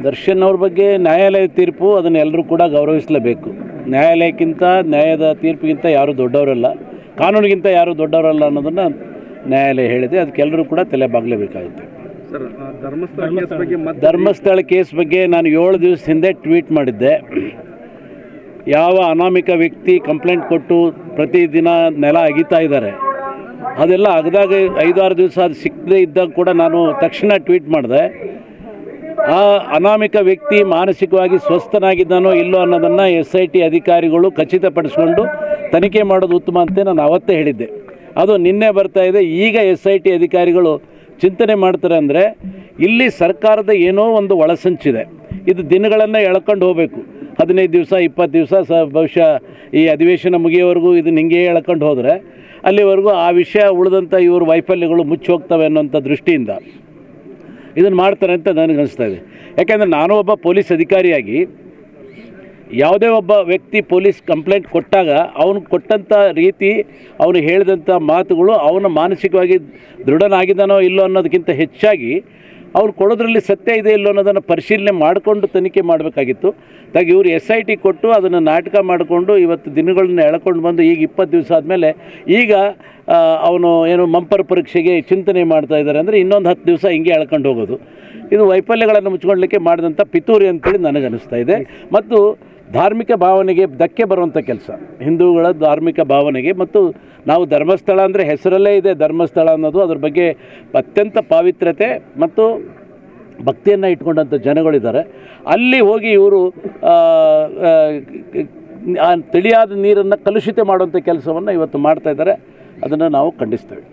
ದರ್ಶನ್ ಅವ್ರ ಬಗ್ಗೆ ನ್ಯಾಯಾಲಯ ತೀರ್ಪು ಅದನ್ನು ಎಲ್ಲರೂ ಕೂಡ ಗೌರವಿಸಲೇಬೇಕು. ನ್ಯಾಯಾಲಯಕ್ಕಿಂತ ನ್ಯಾಯದ ತೀರ್ಪಿಗಿಂತ ಯಾರೂ ದೊಡ್ಡವರಲ್ಲ, ಕಾನೂನಿಗಿಂತ ಯಾರೂ ದೊಡ್ಡವರಲ್ಲ ಅನ್ನೋದನ್ನು ನ್ಯಾಯಾಲಯ ಹೇಳಿದೆ. ಅದಕ್ಕೆಲ್ಲರೂ ಕೂಡ ತಲೆ ಬಾಗಲೇಬೇಕಾಗುತ್ತೆ. ಸರ್, ಧರ್ಮಸ್ಥಳ ಕೇಸ್ ಬಗ್ಗೆ ನಾನು 7 ದಿವಸ ಹಿಂದೆ ಟ್ವೀಟ್ ಮಾಡಿದ್ದೆ. ಯಾವ ಅನಾಮಿಕ ವ್ಯಕ್ತಿ ಕಂಪ್ಲೇಂಟ್ ಕೊಟ್ಟು ಪ್ರತಿದಿನ ನೆಲ ಅಗಿತಾ ಇದ್ದಾರೆ, ಅದೆಲ್ಲ ಅಗದಾಗ 5-6 ದಿವಸ ಅದು ಸಿಕ್ಕದೇ ಇದ್ದಾಗ ಕೂಡ ನಾನು ತಕ್ಷಣ ಟ್ವೀಟ್ ಮಾಡಿದೆ. ಆ ಅನಾಮಿಕ ವ್ಯಕ್ತಿ ಮಾನಸಿಕವಾಗಿ ಸ್ವಸ್ಥನಾಗಿದ್ದಾನೋ ಇಲ್ಲೋ ಅನ್ನೋದನ್ನು SIT ಅಧಿಕಾರಿಗಳು ಖಚಿತಪಡಿಸ್ಕೊಂಡು ತನಿಖೆ ಮಾಡೋದು ಉತ್ತಮ ಅಂತ ನಾನು ಅವತ್ತೇ ಹೇಳಿದ್ದೆ. ಅದು ನಿನ್ನೆ ಬರ್ತಾ ಇದೆ. ಈಗ SIT ಅಧಿಕಾರಿಗಳು ಚಿಂತನೆ ಮಾಡ್ತಾರೆ ಅಂದರೆ ಇಲ್ಲಿ ಸರ್ಕಾರದ ಏನೋ ಒಂದು ಒಳಸಂಚಿದೆ. ಇದು ದಿನಗಳನ್ನು ಎಳ್ಕೊಂಡು ಹೋಗಬೇಕು. 15 ದಿವಸ 20 ದಿವಸ ಬಹುಶಃ ಈ ಅಧಿವೇಶನ ಮುಗಿಯೋವರೆಗೂ ಇದನ್ನು ಹಿಂಗೆ ಎಳ್ಕೊಂಡು ಹೋದರೆ ಅಲ್ಲಿವರೆಗೂ ಆ ವಿಷಯ ಉಳಿದಂಥ ಇವರು ವೈಫಲ್ಯಗಳು ಮುಚ್ಚಿ ಹೋಗ್ತವೆ ಅನ್ನೋಂಥ ದೃಷ್ಟಿಯಿಂದ ಇದನ್ನು ಮಾಡ್ತಾರೆ ಅಂತ ನನಗನ್ನಿಸ್ತಾ ಇದೆ. ಯಾಕೆಂದರೆ ನಾನು ಒಬ್ಬ ಪೊಲೀಸ್ ಅಧಿಕಾರಿಯಾಗಿ ಯಾವುದೇ ಒಬ್ಬ ವ್ಯಕ್ತಿ ಪೊಲೀಸ್ ಕಂಪ್ಲೇಂಟ್ ಕೊಟ್ಟಾಗ ಅವನು ಕೊಟ್ಟಂಥ ರೀತಿ, ಅವನು ಹೇಳಿದಂಥ ಮಾತುಗಳು ಅವನು ಮಾನಸಿಕವಾಗಿ ದೃಢನಾಗಿದ್ದಾನೋ ಇಲ್ಲೋ ಅನ್ನೋದಕ್ಕಿಂತ ಹೆಚ್ಚಾಗಿ ಅವ್ರು ಕೊಡೋದ್ರಲ್ಲಿ ಸತ್ಯ ಇದೆ ಇಲ್ಲೋ ಅನ್ನೋದನ್ನು ಪರಿಶೀಲನೆ ಮಾಡಿಕೊಂಡು ತನಿಖೆ ಮಾಡಬೇಕಾಗಿತ್ತು. ಹಾಗಾಗಿ ಇವರು SIT ಕೊಟ್ಟು ಅದನ್ನು ನಾಟಕ ಮಾಡಿಕೊಂಡು ಇವತ್ತು ದಿನಗಳನ್ನ ಎಳ್ಕೊಂಡು ಬಂದು ಈಗ 20 ದಿವಸ ಆದಮೇಲೆ ಈಗ ಅವನು ಏನು ಮಂಪರ್ ಪರೀಕ್ಷೆಗೆ ಚಿಂತನೆ ಮಾಡ್ತಾ ಇದ್ದಾರೆ ಅಂದರೆ ಇನ್ನೊಂದು 10 ದಿವಸ ಹಿಂಗೆ ಎಳ್ಕೊಂಡು ಹೋಗೋದು. ಇದು ವೈಫಲ್ಯಗಳನ್ನು ಮುಚ್ಕೊಳ್ಳಲಿಕ್ಕೆ ಮಾಡಿದಂಥ ಪಿತೂರಿ ಅಂತೇಳಿ ನನಗನ್ನಿಸ್ತಾ ಇದೆ. ಮತ್ತು ಧಾರ್ಮಿಕ ಭಾವನೆಗೆ ಧಕ್ಕೆ ಬರುವಂಥ ಕೆಲಸ, ಹಿಂದೂಗಳ ಧಾರ್ಮಿಕ ಭಾವನೆಗೆ. ಮತ್ತು ನಾವು ಧರ್ಮಸ್ಥಳ ಅಂದರೆ ಹೆಸರಲ್ಲೇ ಇದೆ ಧರ್ಮಸ್ಥಳ ಅನ್ನೋದು, ಅದ್ರ ಬಗ್ಗೆ ಅತ್ಯಂತ ಪಾವಿತ್ರ್ಯತೆ ಮತ್ತು ಭಕ್ತಿಯನ್ನು ಇಟ್ಕೊಂಡಂಥ ಜನಗಳಿದ್ದಾರೆ. ಅಲ್ಲಿ ಹೋಗಿ ಇವರು ತಿಳಿಯಾದ ನೀರನ್ನು ಕಲುಷಿತ ಮಾಡುವಂಥ ಕೆಲಸವನ್ನು ಇವತ್ತು ಮಾಡ್ತಾಯಿದ್ದಾರೆ. ಅದನ್ನು ನಾವು ಖಂಡಿಸ್ತೇವೆ.